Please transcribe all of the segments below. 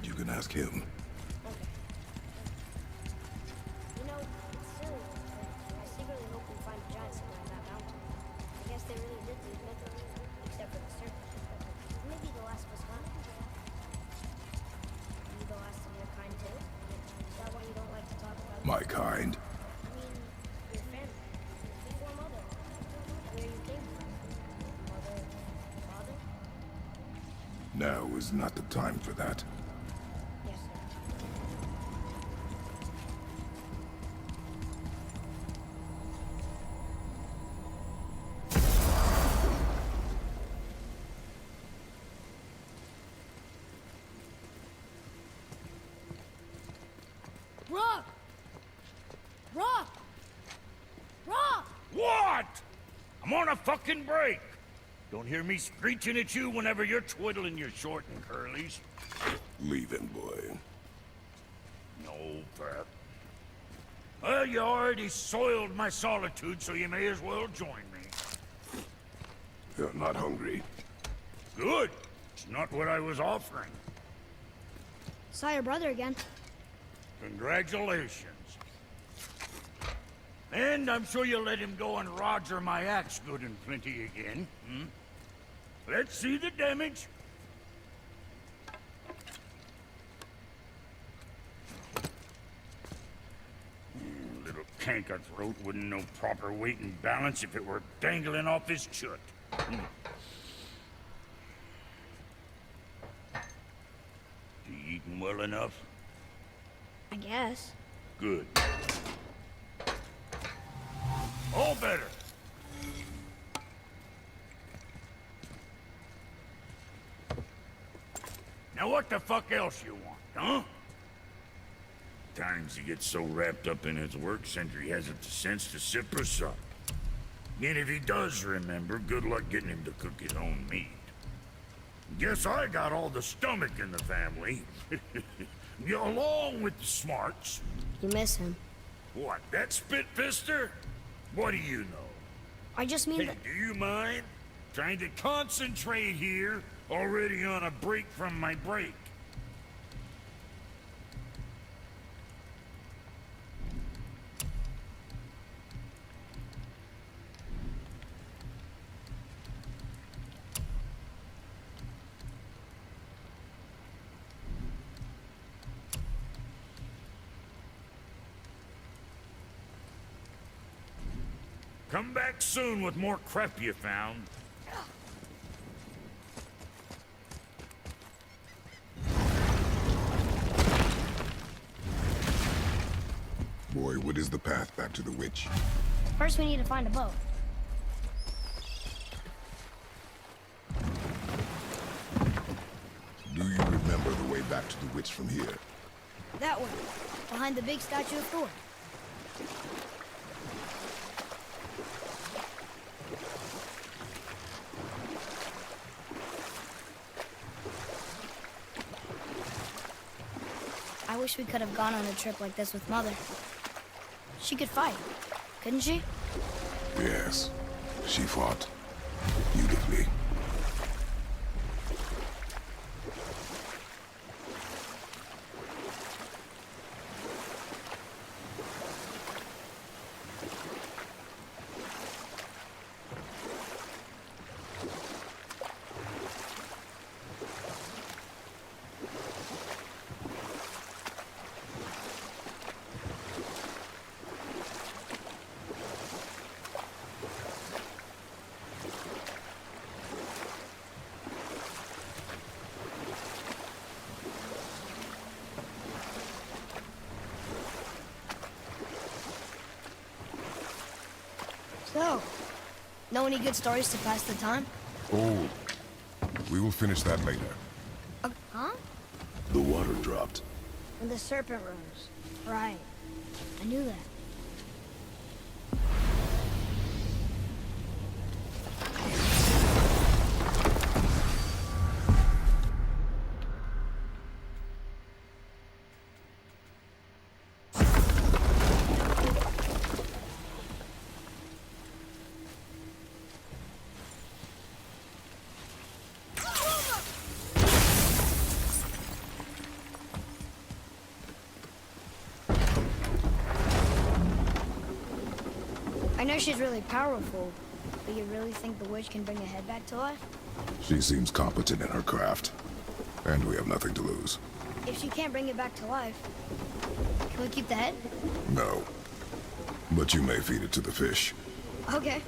need, you can ask him. Okay. You know, it's silly, but I secretly hope we find a giant somewhere in that mountain. I guess they really did leave nothing, except for the serpent. Maybe the last was fun. Maybe the last of your kind too? Is that why you don't like to talk about My kind? I mean, your family. Before Mother. Where you came from. Mother, father? Now is not the time for that. Yes, sir. Rock! Rock! Rock! What? I'm on a fucking break. Don't hear me screeching at you whenever you're twiddling your short and curlies. Leave him, boy. No, Pep. Well, you already soiled my solitude, so you may as well join me. You're not hungry. Good. It's not what I was offering. Saw your brother again. Congratulations. And I'm sure you'll let him go and roger my axe good and plenty again. Hmm? Let's see the damage. Little canker-throat wouldn't know proper weight and balance if it were dangling off his chut. You eating well enough? I guess. Good. All better. Now what the fuck else you want, huh? Times he gets so wrapped up in his work, Sentry hasn't the sense to sip or sup. And if he does remember, good luck getting him to cook his own meat. Guess I got all the stomach in the family. Along with the smarts. You miss him. What, that spit-fister? What do you know? I just mean Hey, that... do you mind? Trying to concentrate here, already on a break from my break. Come back soon with more crap you found. Boy, what is the path back to the witch? First we need to find a boat. Do you remember the way back to the witch from here? That way. Behind the big statue of Thor. I wish we could have gone on a trip like this with Mother. She could fight, couldn't she? Yes. She fought. Beautifully. So, know any good stories to pass the time? Oh, we will finish that later. Huh? The water dropped. When the serpent rose. Right. I knew that. know she's really powerful, but you really think the witch can bring a head back to life? She seems competent in her craft. And we have nothing to lose. If she can't bring it back to life, can we keep the head? No. But you may feed it to the fish. Okay.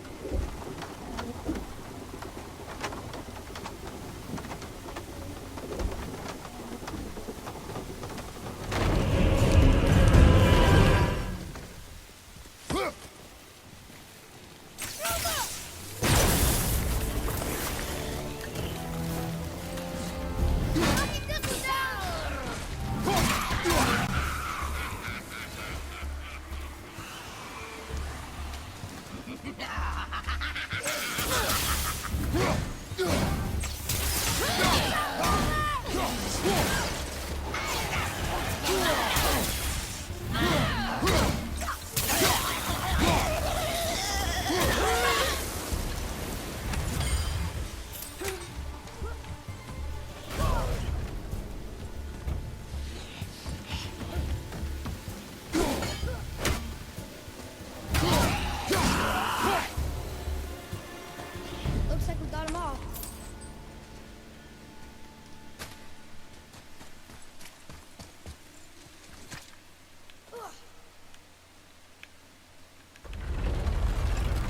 Looks like we got them all.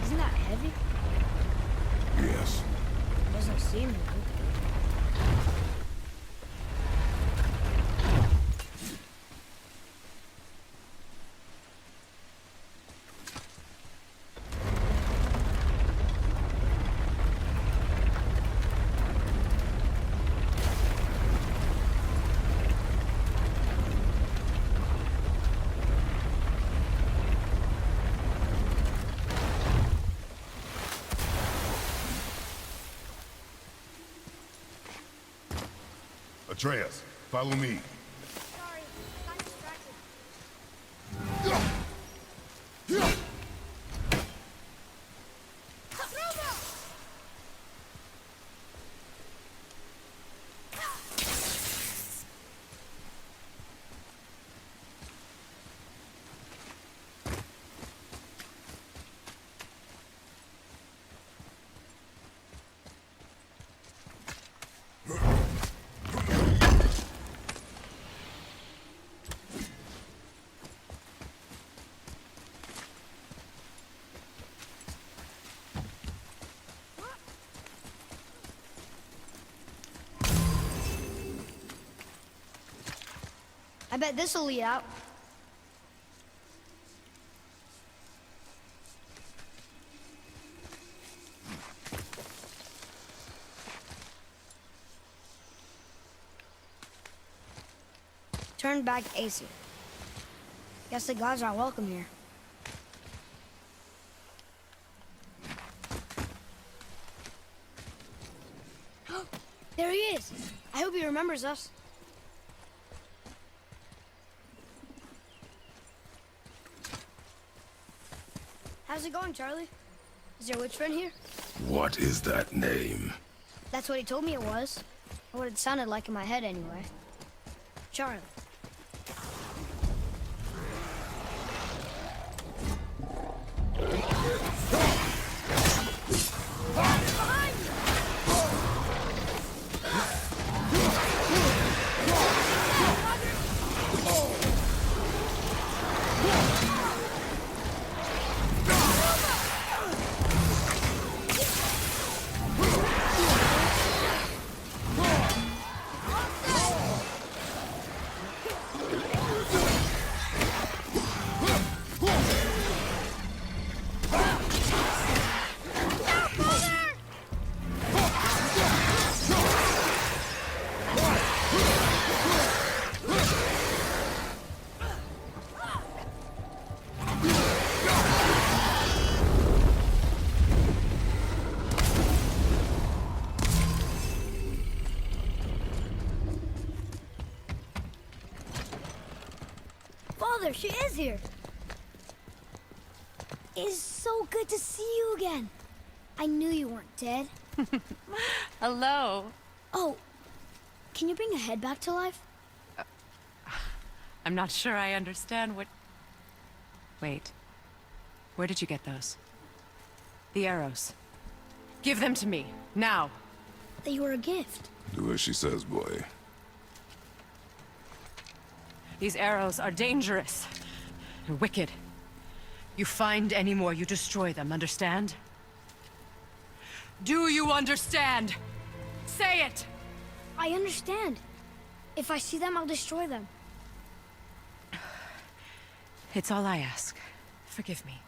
Isn't that heavy? Yes. Doesn't seem heavy. Atreus, follow me. Sorry, got distracted. I bet this'll lead out. Turn back AC. Guess the gods are welcome here. There he is. I hope he remembers us. How's it going, Charlie? Is your witch friend here? What is that name? That's what he told me it was. Or what it sounded like in my head, anyway. Charlie. Father, she is here. It is so good to see you again. I knew you weren't dead. Hello. Oh, can you bring a head back to life? I'm not sure I understand what... Wait. Where did you get those? The arrows. Give them to me, now. They were a gift. Do as she says, boy. These arrows are dangerous. And wicked. You find any more, you destroy them, understand? Do you understand? Say it! I understand. If I see them, I'll destroy them. It's all I ask. Forgive me.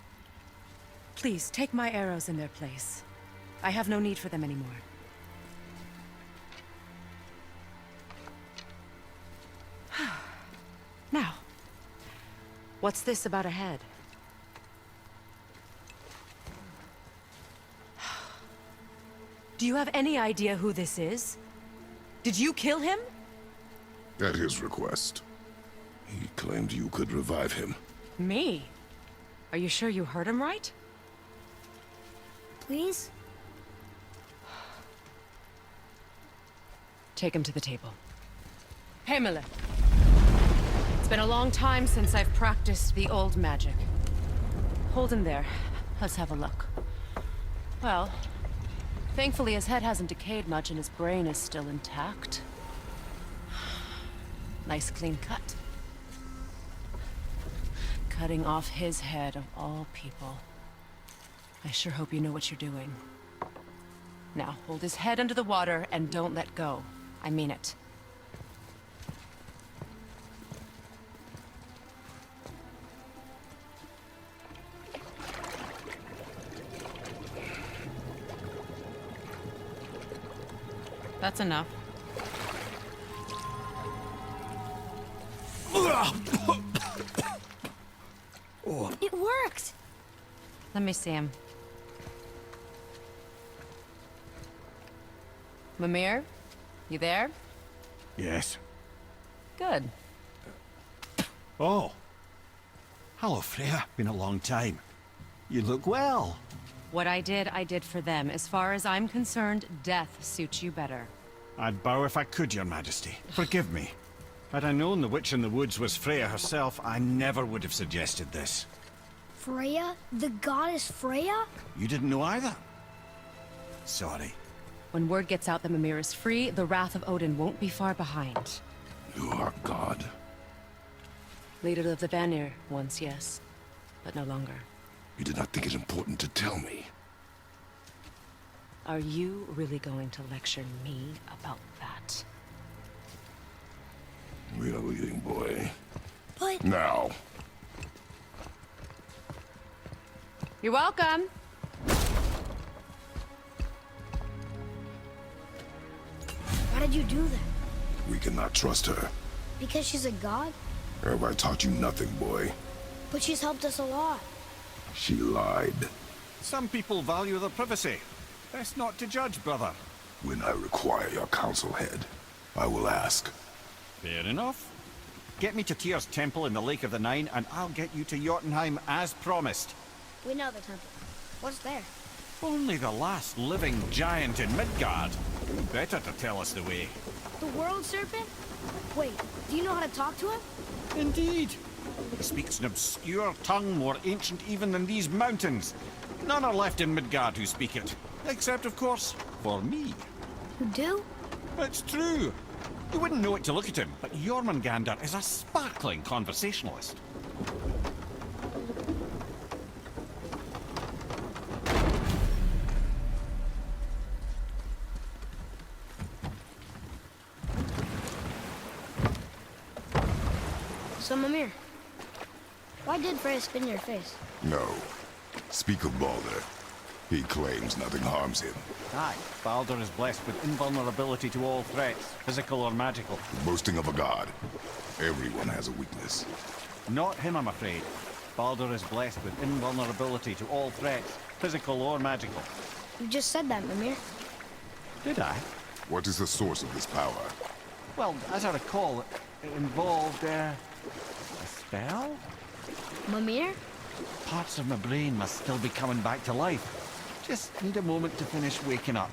Please, take my arrows in their place. I have no need for them anymore. Now, what's this about a head? Do you have any idea who this is? Did you kill him? At his request. He claimed you could revive him. Me? Are you sure you heard him right? Please? Take him to the table. Pamela. It's been a long time since I've practiced the old magic. Hold him there. Let's have a look. Well, thankfully his head hasn't decayed much and his brain is still intact. Nice clean cut. Cutting off his head of all people. I sure hope you know what you're doing. Now, hold his head under the water and don't let go. I mean it. That's enough. It worked! Let me see him. Mimir? You there? Yes. Good. Oh. Hello, Freya. Been a long time. You look well. What I did for them. As far as I'm concerned, death suits you better. I'd bow if I could, Your Majesty. Forgive me. Had I known the witch in the woods was Freya herself, I never would have suggested this. Freya? The goddess Freya? You didn't know either? Sorry. When word gets out that Mimir is free, the wrath of Odin won't be far behind. You are God. Leader of the Vanir, once, yes. But no longer. You did not think it important to tell me. Are you really going to lecture me about that? We are leaving, boy. But... Now. You're welcome! Why did you do that? We cannot trust her. Because she's a god? Have I taught you nothing, boy? But she's helped us a lot. She lied. Some people value their privacy. Best not to judge, brother. When I require your council head, I will ask. Fair enough. Get me to Tyr's temple in the Lake of the Nine, and I'll get you to Jotunheim as promised. We know the temple. What's there? Only the last living giant in Midgard. Who better to tell us the way? The world serpent? Wait, do you know how to talk to him? Indeed. He speaks an obscure tongue more ancient even than these mountains. None are left in Midgard who speak it. Except, of course, for me. You do? It's true. You wouldn't know it to look at him, but Jormungandr is a sparkling conversationalist. So, Mimir, why did Freya spin your face? No. Speak of Baldur. He claims nothing harms him. Aye, Baldur is blessed with invulnerability to all threats, physical or magical. The boasting of a god. Everyone has a weakness. Not him, I'm afraid. Baldur is blessed with invulnerability to all threats, physical or magical. You just said that, Mimir. Did I? What is the source of this power? Well, as I recall, it involved, a spell? Mimir? Parts of my brain must still be coming back to life. Just need a moment to finish waking up.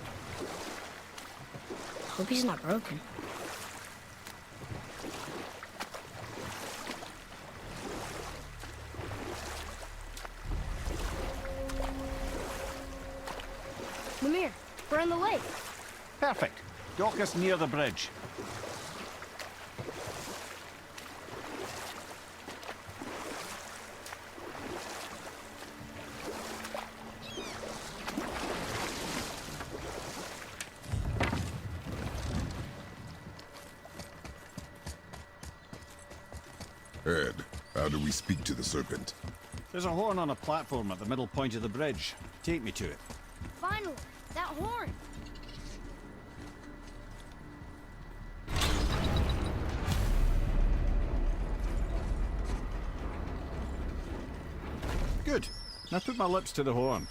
Hope he's not broken. walk us near the bridge. Ed, how do we speak to the Serpent? There's a horn on a platform at the middle point of the bridge. Take me to it. Finally, that horn. Good. Now put my lips to the horn.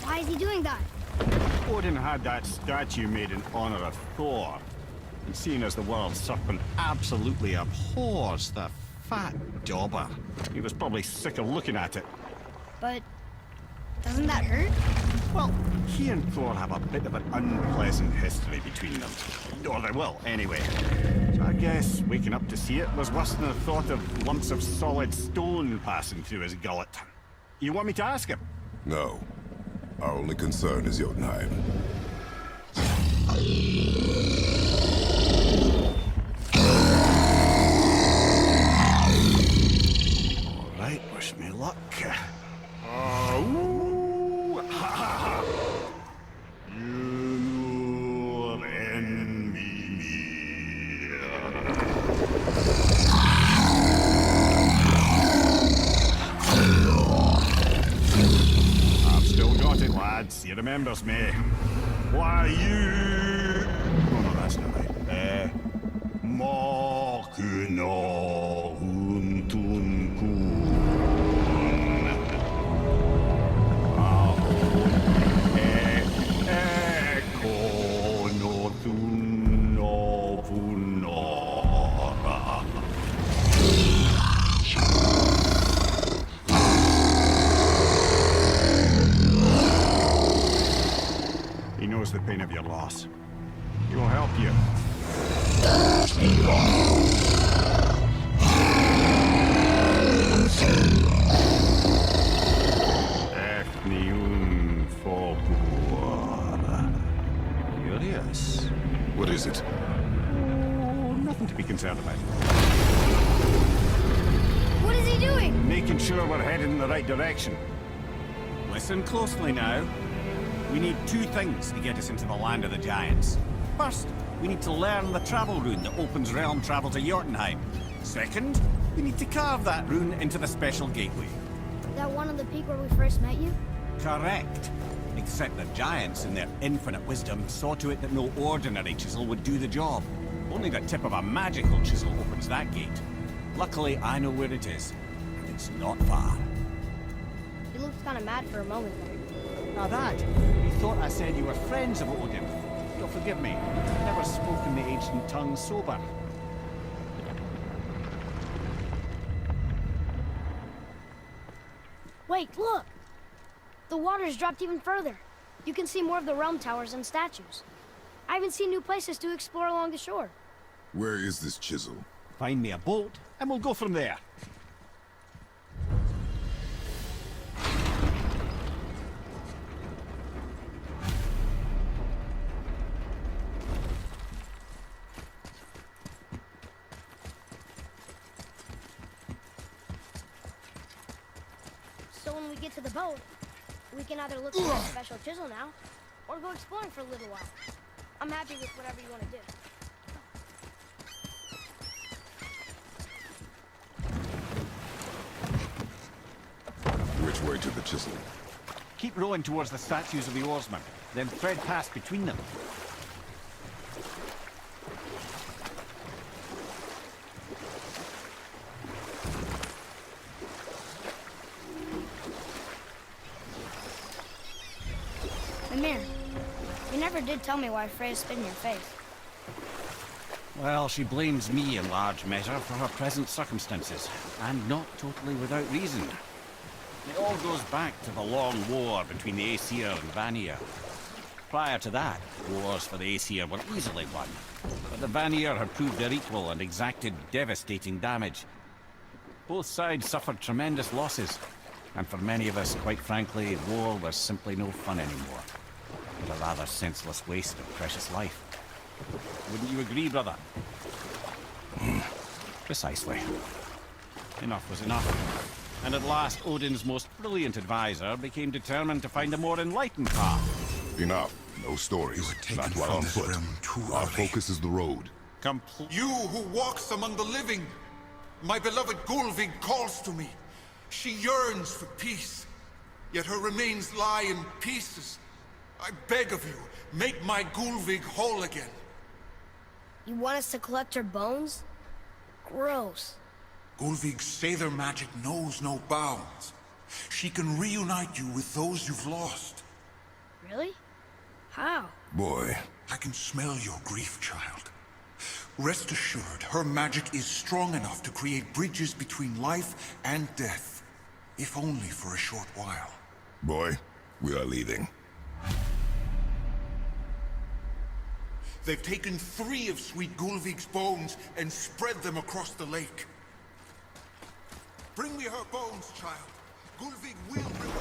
Why is he doing that? Odin had that statue made in honor of Thor. And seeing as the world's serpent absolutely abhors the fat dauber, he was probably sick of looking at it. But doesn't that hurt? Well, he and Thor have a bit of an unpleasant history between them. Or they will, anyway. So I guess waking up to see it was worse than the thought of lumps of solid stone passing through his gullet. You want me to ask him? No. Our only concern is Jotunheim. All right, wish me luck. Ooh, ha, ha, ha. You're enemy. I've still got it, lads. He remembers me. Why, you... Oh, no, that's not right. Mokuno huntun kun. Eko no thun no punora. He knows the pain of your loss. He will help you. Efniun Fokuara. Curious. What is it? Oh, nothing to be concerned about. What is he doing? Making sure we're headed in the right direction. Listen closely now. We need two things to get us into the land of the giants. First, we need to learn the travel rune that opens realm travel to Jotunheim. Second, we need to carve that rune into the special gateway. That one on the peak where we first met you? Correct. Except the giants, in their infinite wisdom, saw to it that no ordinary chisel would do the job. Only the tip of a magical chisel opens that gate. Luckily, I know where it is, and it's not far. You looked kind of mad for a moment there. Now that, you thought I said you were friends of Odin. You'll forgive me. I've never spoken the ancient tongue sober. Wait, look! The water's dropped even further. You can see more of the realm towers and statues. I even see new places to explore along the shore. Where is this chisel? Find me a boat, and we'll go from there. So when we get to the boat, we can either look for a special chisel now, or go exploring for a little while. I'm happy with whatever you want to do. Which way to the chisel? Keep rowing towards the statues of the oarsmen, then thread past between them. Mimir, you never did tell me why Freya spit in your face. Well, she blames me in large measure for her present circumstances, and not totally without reason. It all goes back to the long war between the Aesir and Vanir. Prior to that, wars for the Aesir were easily won, but the Vanir had proved their equal and exacted devastating damage. Both sides suffered tremendous losses, and for many of us, quite frankly, war was simply no fun anymore. It was a rather senseless waste of precious life. Wouldn't you agree, brother? Precisely. Enough was enough. And at last, Odin's most brilliant advisor became determined to find a more enlightened path. Enough. No stories. Not while on foot. Our focus is the road. You who walks among the living! My beloved Gulvig calls to me. She yearns for peace, yet her remains lie in pieces. I beg of you, make my Gulvig whole again. You want us to collect her bones? Gross. Gulvig's Sather magic knows no bounds. She can reunite you with those you've lost. Really? How? Boy. I can smell your grief, child. Rest assured, her magic is strong enough to create bridges between life and death. If only for a short while. Boy, we are leaving. They've taken 3 of Sweet Gulvig's bones and spread them across the lake. Bring me her bones, child. Gulvig will reward.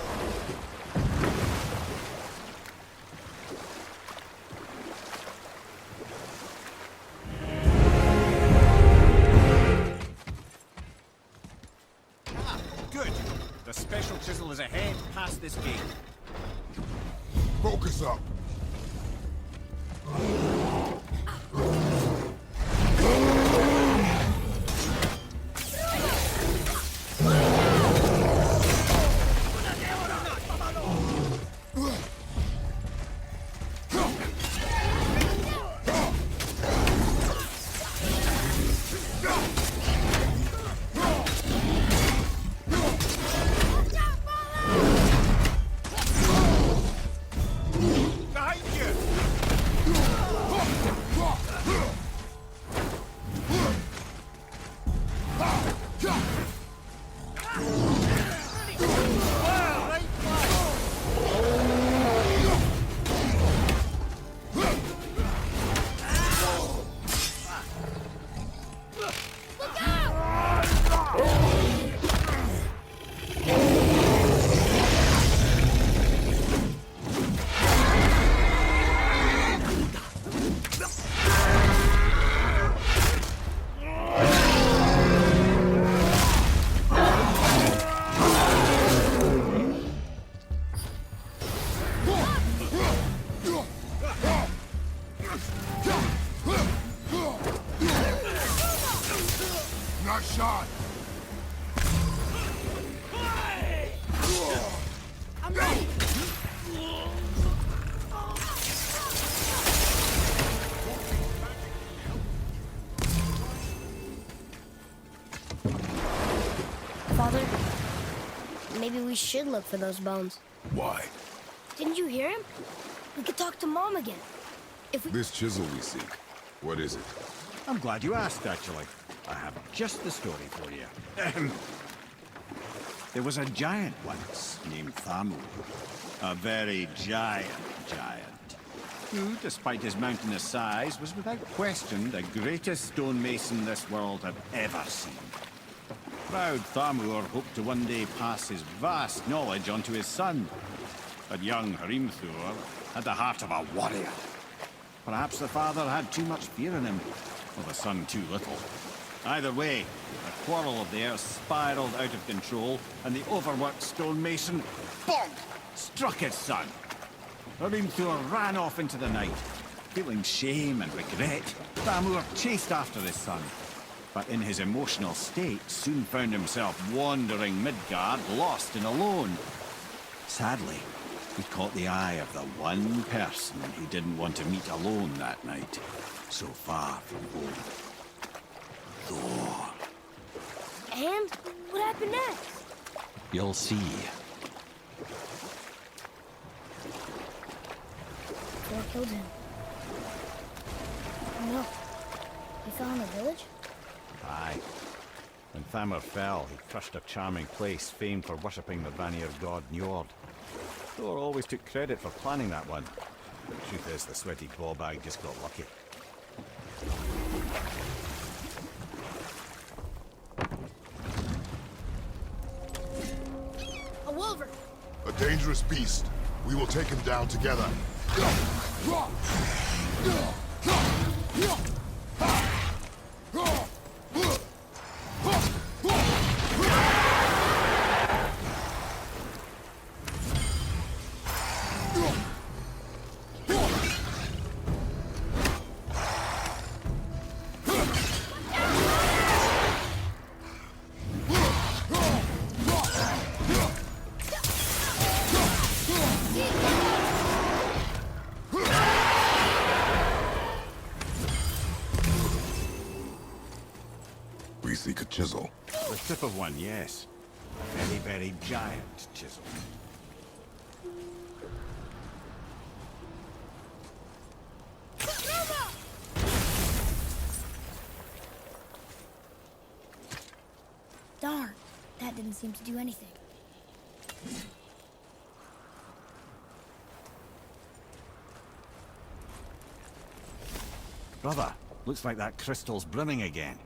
Good. The special chisel is ahead past this gate. Focus up. Nice shot. I'm ready! Father, maybe we should look for those bones. Why? Didn't you hear him? We could talk to Mom again. If we... This chisel we seek. What is it? I'm glad you asked, actually. I have just the story for you. There was a giant once named Thamur. A very giant, who, despite his mountainous size, was without question the greatest stonemason this world had ever seen. Proud Thamur hoped to one day pass his vast knowledge on to his son. But young Hrimthur had the heart of a warrior. Perhaps the father had too much fear in him, or the son too little. Either way, the quarrel of theirs spiraled out of control, and the overworked stonemason, bonk, struck his son. Hrimthur ran off into the night. Feeling shame and regret, Thamur chased after his son. But in his emotional state, soon found himself wandering Midgard, lost and alone. Sadly, he caught the eye of the one person he didn't want to meet alone that night, so far from home. Thor. And what happened next? You'll see. Thor killed him. No. He fell in the village? Aye. When Thamur fell, he crushed a charming place famed for worshipping the Vanir god Njord. Thor always took credit for planning that one. Truth is, the sweaty ballbag just got lucky. A wolver! A dangerous beast. We will take him down together. We seek a chisel. The tip of one, yes. A very, very giant chisel. Darn, that didn't seem to do anything. Brother, looks like that crystal's brimming again.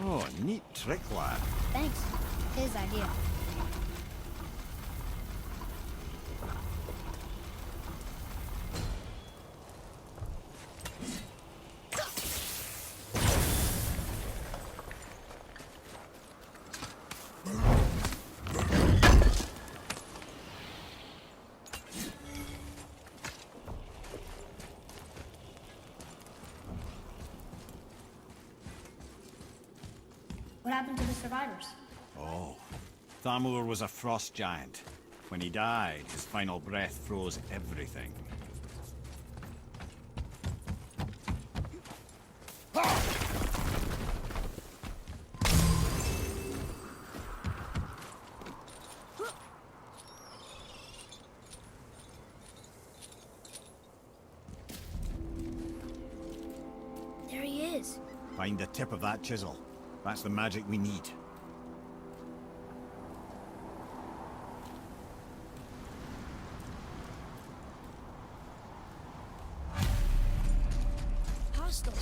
Oh, neat trick, lad. Thanks. His idea. What happened to the survivors? Oh, Thamur was a frost giant. When he died, his final breath froze everything. There he is. Find the tip of that chisel. That's the magic we need. Hostiles.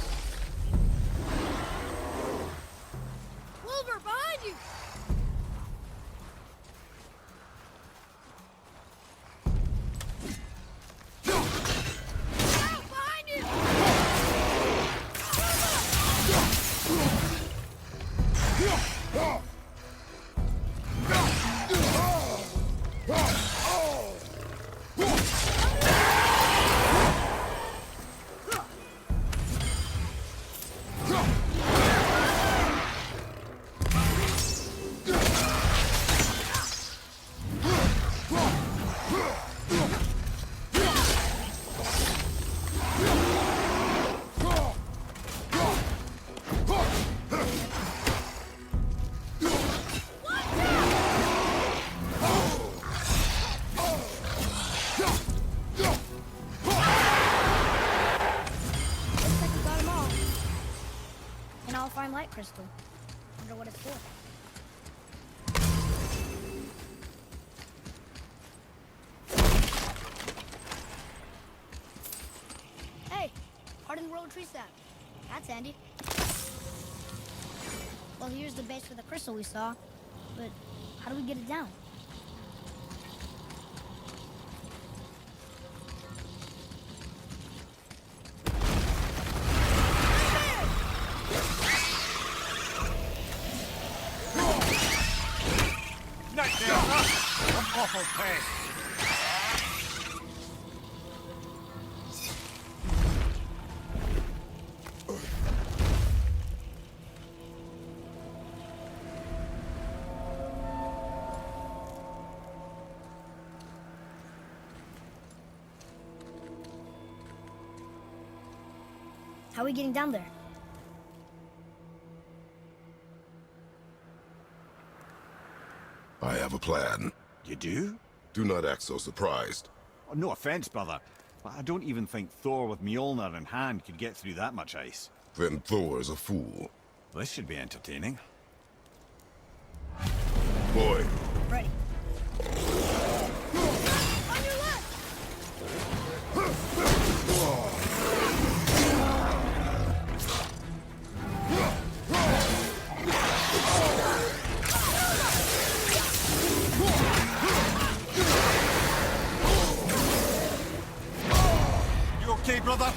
Wolver, behind you! Help, behind you! Fine light crystal. Wonder what it's for. Hey, hardened road tree sap. That's handy. Well, here's the base for the crystal we saw, but how do we get it down? awful pest. How are we getting down there? I have a plan. You do? Do not act so surprised. Oh, no offense, brother, but I don't even think Thor with Mjolnir in hand could get through that much ice. Then Thor is a fool. This should be entertaining. Boy, Ready. On your left! You okay, brother?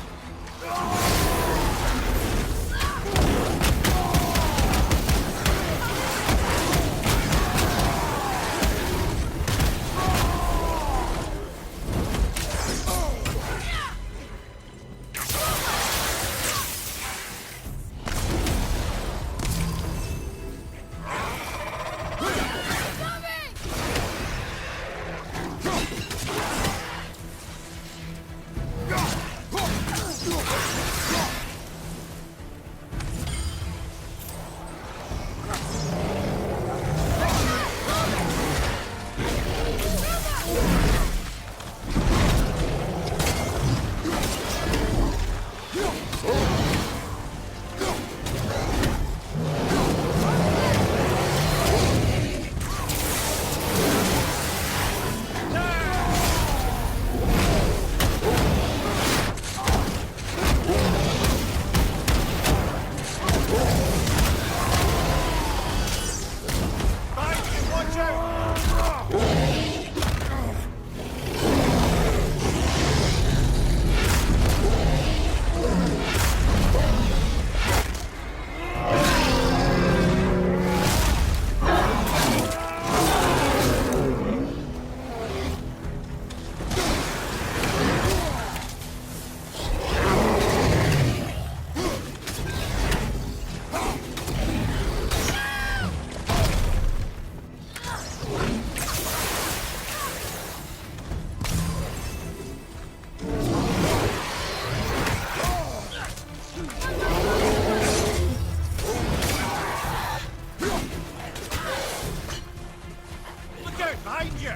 Watch out! Look out behind you!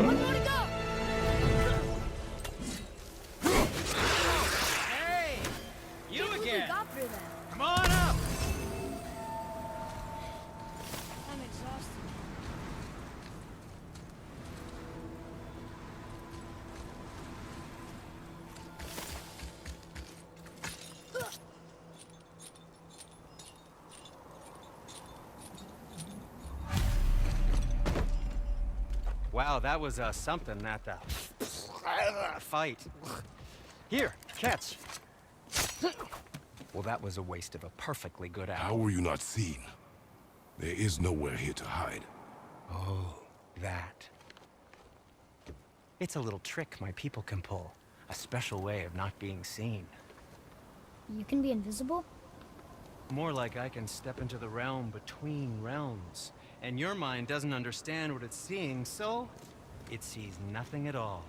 One more to go! Hey! You Can't believe we got through that. Come on up! I'm exhausted. Wow, that was something, that fight. Here, catch. Well, that was a waste of a perfectly good how apple. were you not seen? There is nowhere here to hide. Oh, that. It's a little trick my people can pull. A special way of not being seen. You can be invisible? More like I can step into the realm between realms. And your mind doesn't understand what it's seeing, so it sees nothing at all.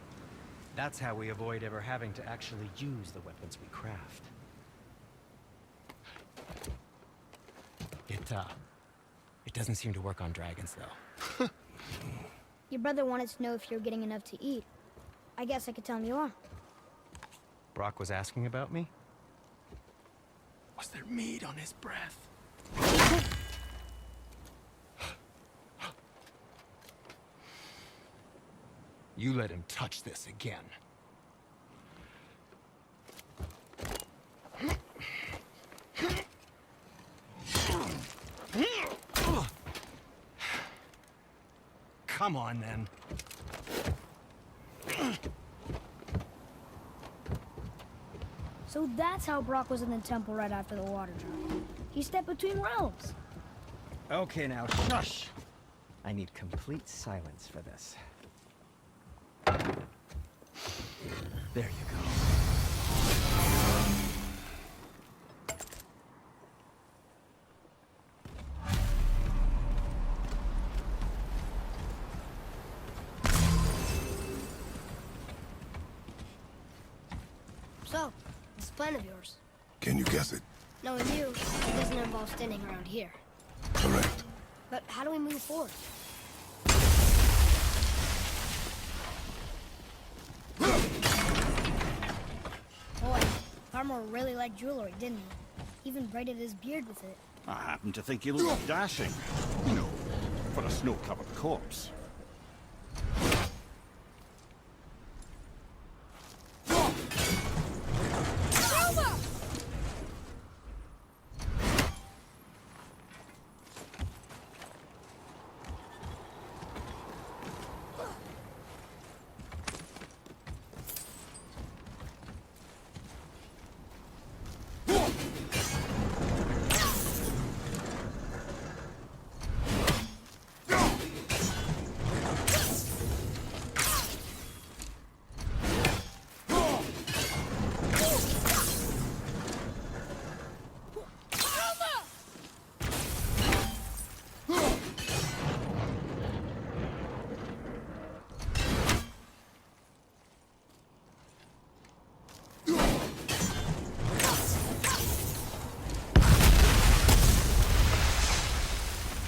That's how we avoid ever having to actually use the weapons we craft. It doesn't seem to work on dragons, though. Your brother wanted to know if you're getting enough to eat. I guess I could tell him you are. Brock was asking about me? Was there meat on his breath? You let him touch this again. Come on, then. So that's how Brock was in the temple right after the water dropped. He stepped between realms. Okay, now, shush! I need complete silence for this. There you go. So, this plan of yours. Can you guess it? Knowing you, it doesn't involve standing around here. Correct. But how do we move forward? Boy, Farmer really liked jewelry, didn't he? Even braided his beard with it. I happen to think you look dashing. You know, for a snow-covered corpse.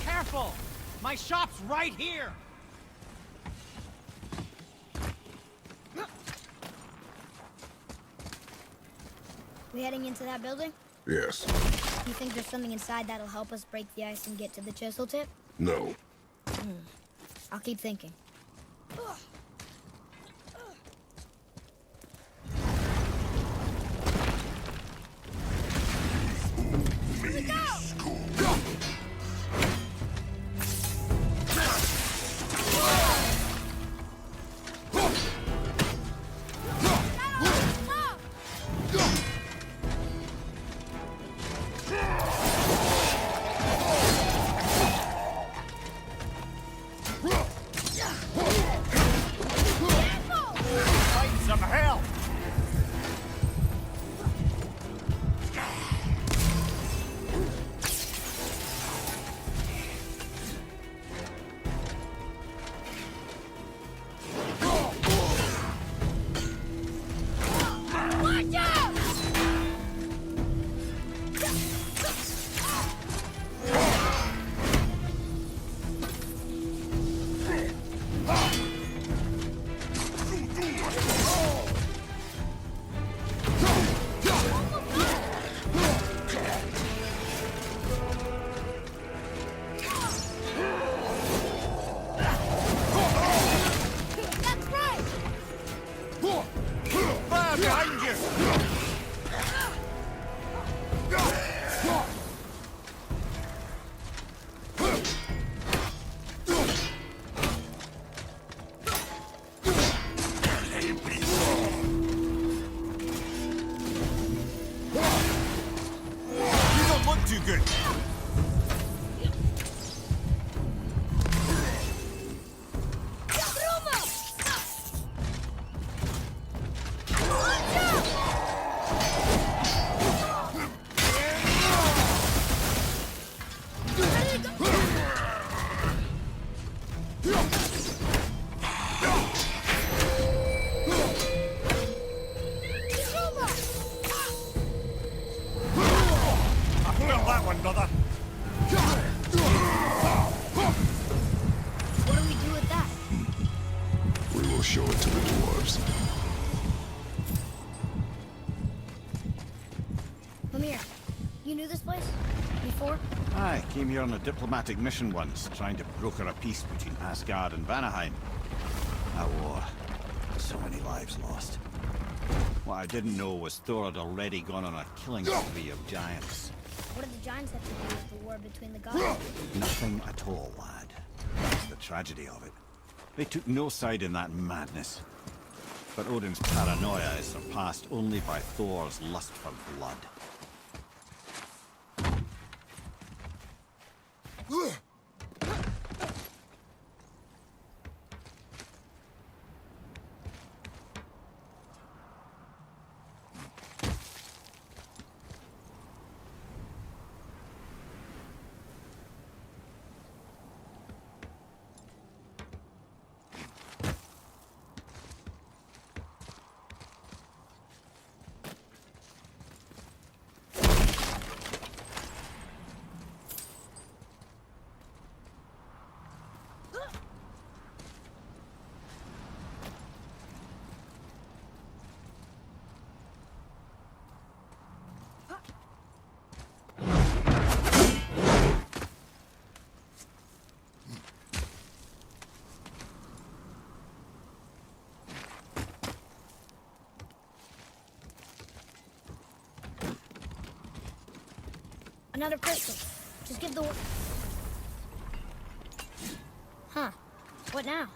Careful! My shop's right here! We heading into that building? Yes. You think there's something inside that'll help us break the ice and get to the chisel tip? No. I'll keep thinking. Fight some hell! Fire behind you! You don't look too good. I felt that one, brother. What do we do with that? We will show it to the dwarves. Lemire, you knew this place? Before? I came here on a diplomatic mission once, trying to broker a peace between Asgard and Vanaheim. That war. So many lives lost. What I didn't know was Thor had already gone on a killing spree of giants. What did the giants have to do with the war between the gods? Nothing at all, lad. That's the tragedy of it. They took no side in that madness. But Odin's paranoia is surpassed only by Thor's lust for blood. Another crystal. Just give the... Huh. What now?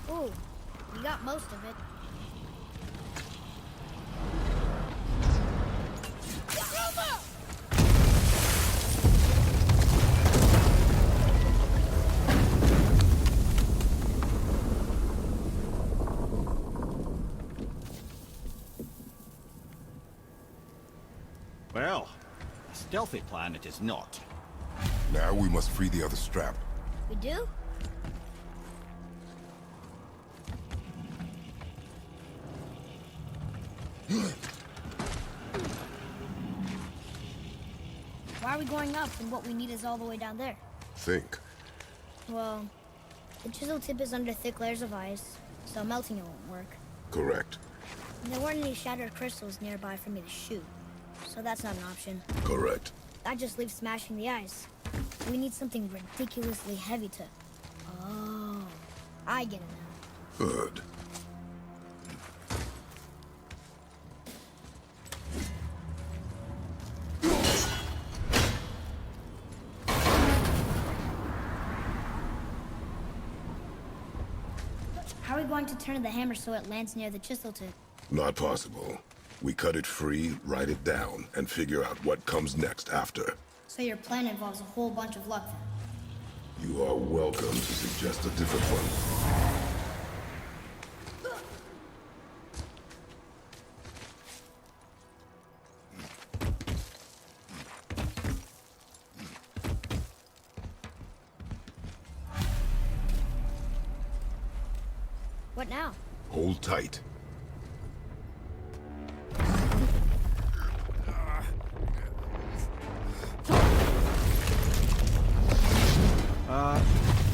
Ooh, you got most of it. Well, a stealthy plan it is not. Now we must free the other strap. We do? Why are we going up when what we need is all the way down there? Think. Well, the chisel tip is under thick layers of ice, so melting it won't work. Correct. And there weren't any shattered crystals nearby for me to shoot, so that's not an option. Correct. That just leaves smashing the ice. We need something ridiculously heavy to... Oh, I get it now. Good. How are we going to turn the hammer so it lands near the chisel tip? Not possible. We cut it free, write it down, and figure out what comes next after. So your plan involves a whole bunch of luck then? You are welcome to suggest a different one. What now? Hold tight.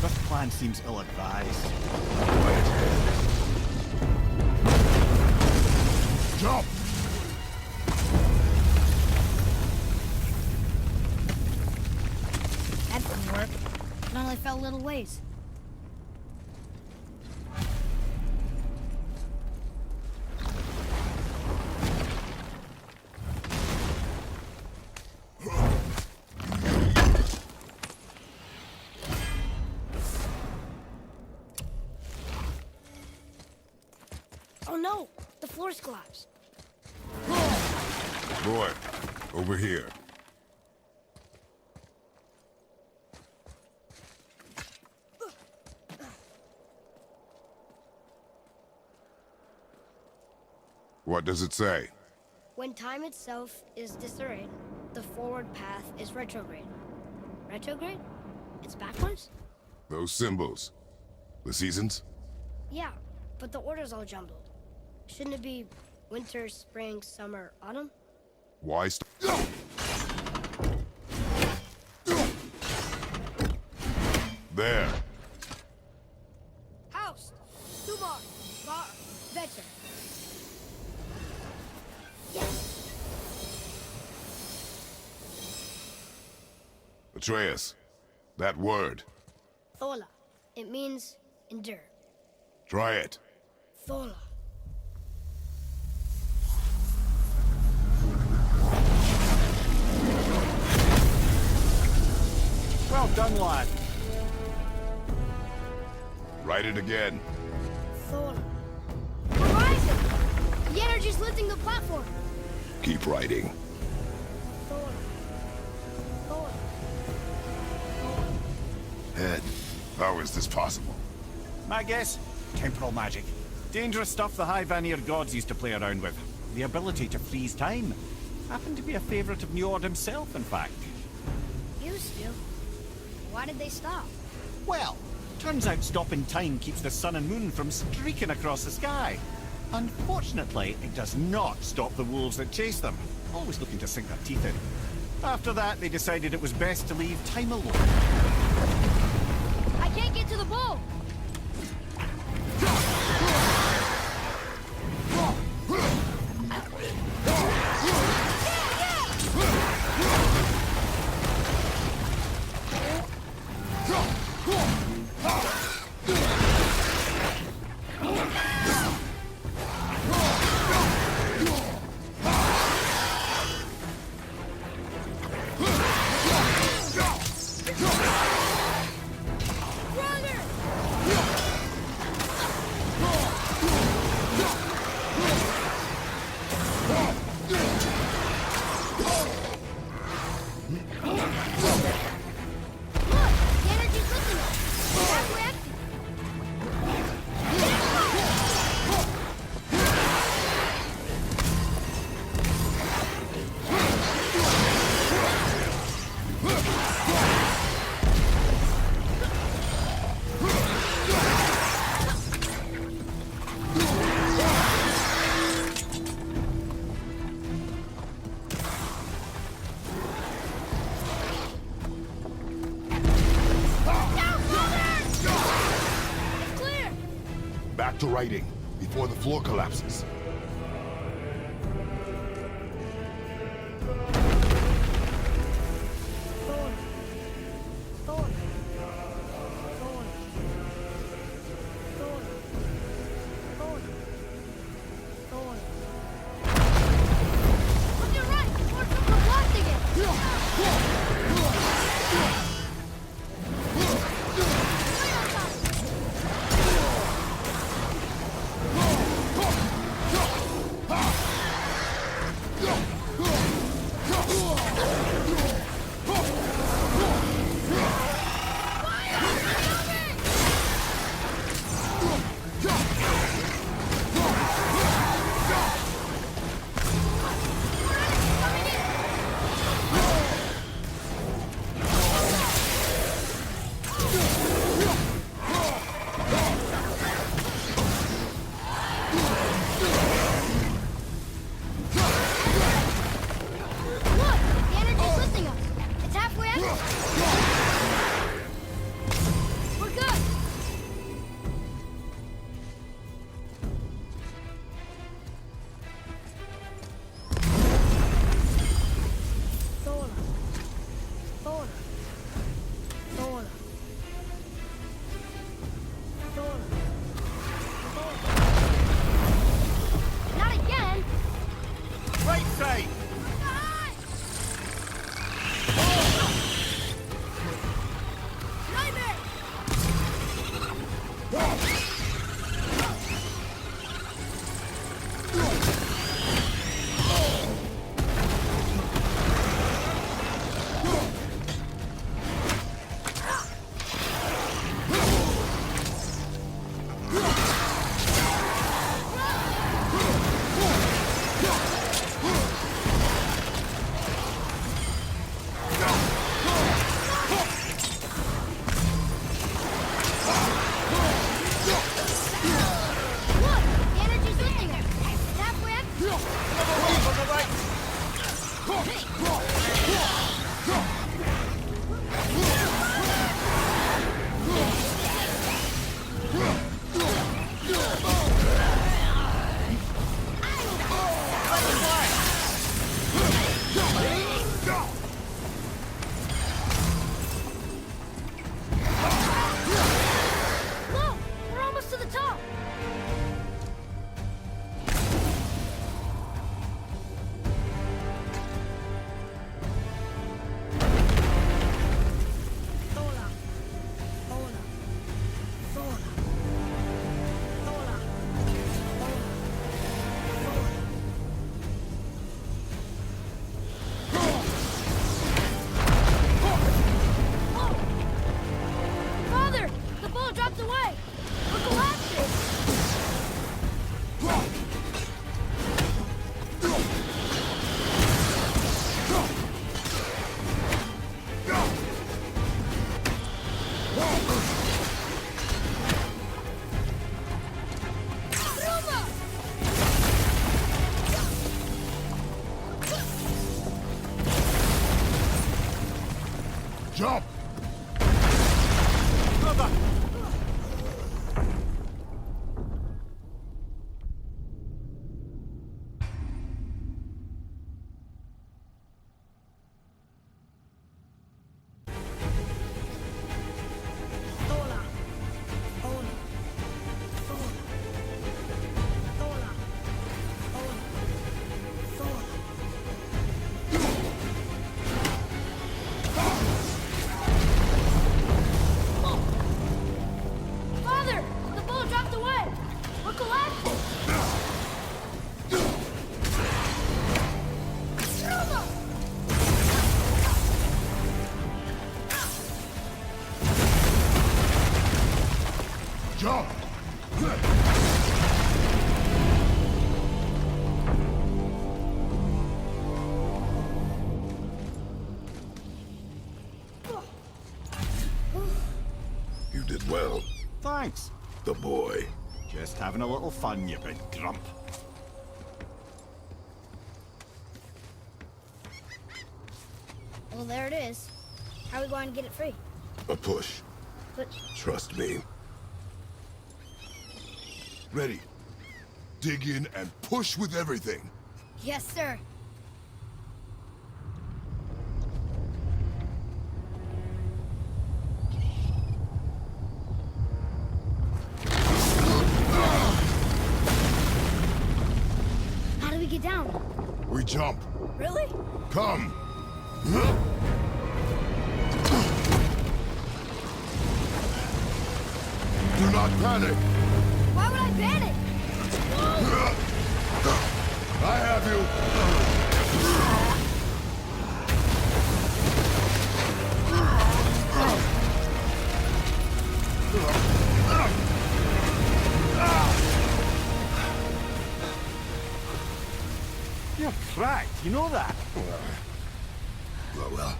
This plan seems ill-advised. Quiet head. Jump! That didn't work. It only fell a little ways. Oh no! The floor's collapsed. Boy, over here. What does it say? When time itself is disarrayed, the forward path is retrograde. Retrograde? It's backwards? Those symbols. The seasons? Yeah, but the order's all jumbled. Shouldn't it be winter, spring, summer, autumn? Why There. House! Dubar! Bar! Vetter! Yes! Atreus, that word. Thola. It means endure. Try it. Thola. Well done, lad. Write it again. Thola. Horizon! The energy's lifting the platform! Keep writing. Thola. Thola. Head. How is this possible? My guess? Temporal magic. Dangerous stuff the High Vanir gods used to play around with. The ability to freeze time. Happened to be a favorite of Njord himself, in fact. Used to. Why did they stop? Well, turns out stopping time keeps the sun and moon from streaking across the sky. Unfortunately, it does not stop the wolves that chase them, always looking to sink their teeth in. After that, they decided it was best to leave time alone. I can't get to the bowl! Back to writing, before the floor collapses. Thorn. Thorn. Thorn. Thorn. Thorn. Thorn. Look, you're right! Thorn took the blast again! Right on top! Jump! Brother! Hola. Hola. Hola. Hola. Hola. Hola. Father! The boat dropped away! We're collapsing! Roma! Jump! You did well, Thanks. the boy. Just having a little fun, you big grump. Well, there it is. How are we going to get it free? A push. But Trust me. Ready. Dig in and push with everything. yes, sir. How do we get down? We jump. Really? Come. Do not panic. Why would I panic? I have you. You're cracked, you know that? Well.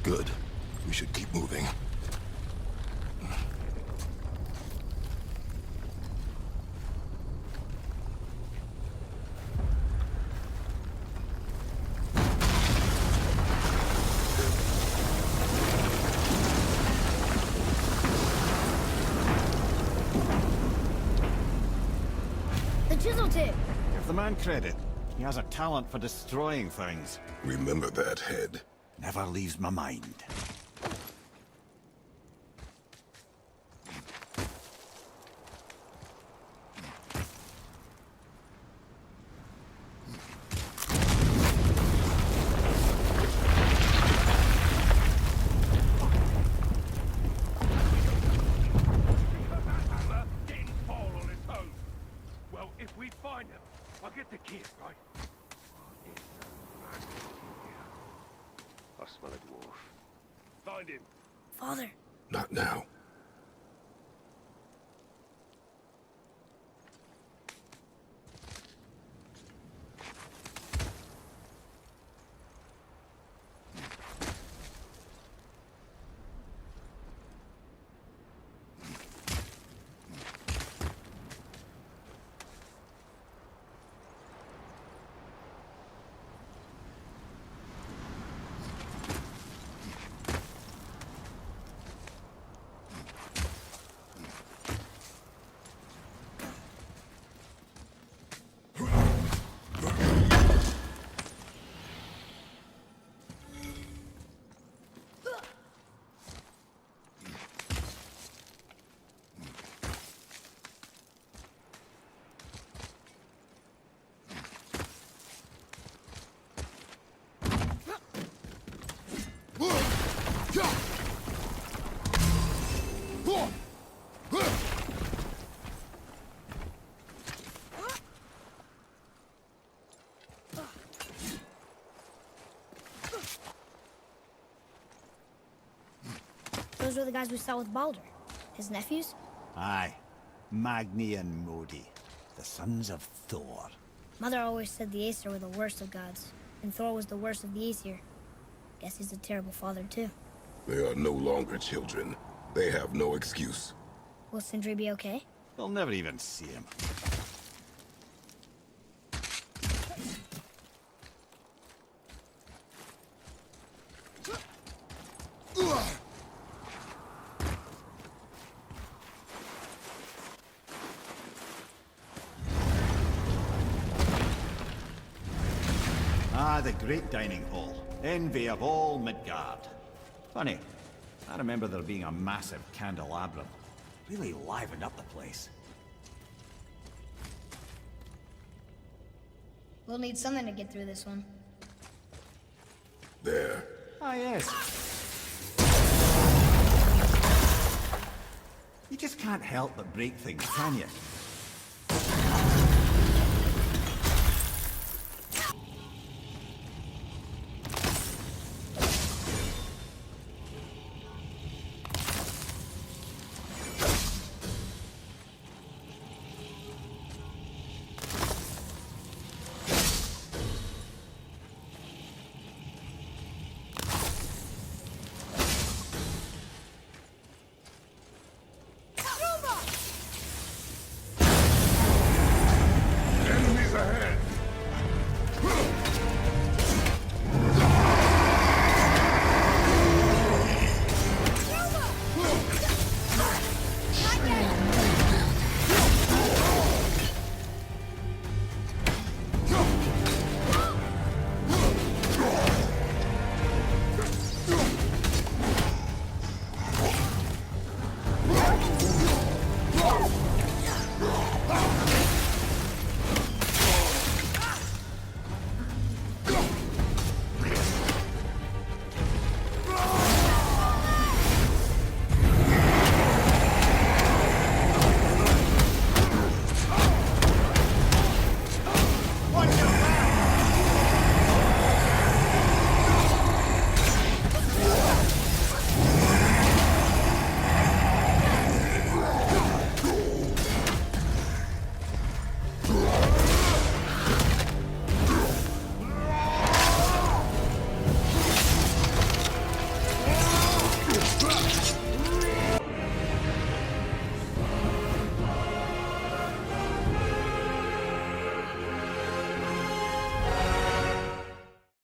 Good. We should keep moving. The chisel tip. Give the man credit. He has a talent for destroying things. Remember that head. Never leaves my mind. Getting Paul on his toes. Well, if we find him, I'll get the kid, right? I smell a dwarf. Find him. Father. Not now. Those were the guys we saw with Baldur. His nephews? Aye. Magni and Modi. The sons of Thor. Mother always said the Aesir were the worst of gods, and Thor was the worst of the Aesir. Guess he's a terrible father, too. They are no longer children. They have no excuse. Will Sindri be okay? They'll never even see him. Ah, the great dining hall. Envy of all Midgard. Funny, I remember there being a massive candelabrum. Really livened up the place. We'll need something to get through this one. There. Ah, yes. You just can't help but break things, can you?